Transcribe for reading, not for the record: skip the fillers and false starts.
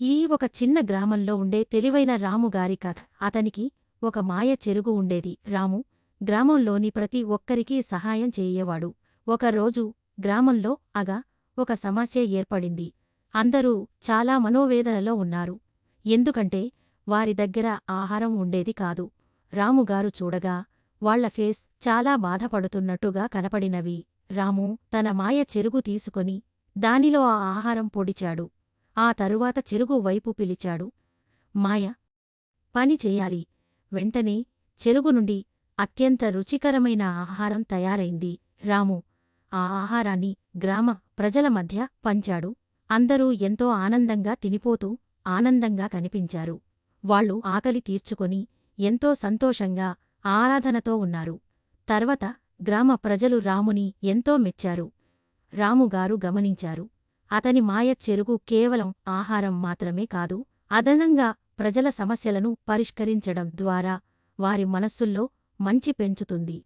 ఈ ఒక చిన్న గ్రామంలో ఉండే తెలివైన రాముగారి కథ. అతనికి ఒక మాయ చెరుగు ఉండేది. రాము గ్రామంలోని ప్రతి ఒక్కరికీ సహాయం చేయేవాడు. ఒకరోజు గ్రామంలో ఒక సమస్య ఏర్పడింది. అందరూ చాలా మనోవేదనలో ఉన్నారు. ఎందుకంటే వారి దగ్గర ఆహారం ఉండేది కాదు. రాముగారు చూడగా వాళ్ల ఫేస్ చాలా బాధపడుతున్నట్టుగా కనపడినవి. రాము తన మాయ చెరుగు తీసుకొని దానిలో ఆ ఆహారం పొడిచాడు. ఆ తరువాత చెరుగు వైపు పిలిచాడు. మాయ పని చెయ్యాలి. వెంటనే చెరుగు నుండి అత్యంత రుచికరమైన ఆహారం తయారైంది. రాము ఆ ఆహారాన్ని గ్రామ ప్రజల మధ్య పంచాడు. అందరూ ఎంతో ఆనందంగా తినిపోతూ ఆనందంగా కనిపించారు. వాళ్ళు ఆకలి తీర్చుకొని ఎంతో సంతోషంగా ఆరాధనతో ఉన్నారు. తర్వాత గ్రామ ప్రజలు రాముని ఎంతో మెచ్చారు. రాముగారు గమనించారు. అతని మాయ చెరుగు కేవలం ఆహారం మాత్రమే కాదు, అదనంగా ప్రజల సమస్యలను పరిష్కరించడం ద్వారా వారి మనస్సుల్లో మంచి పెంచుతుంది.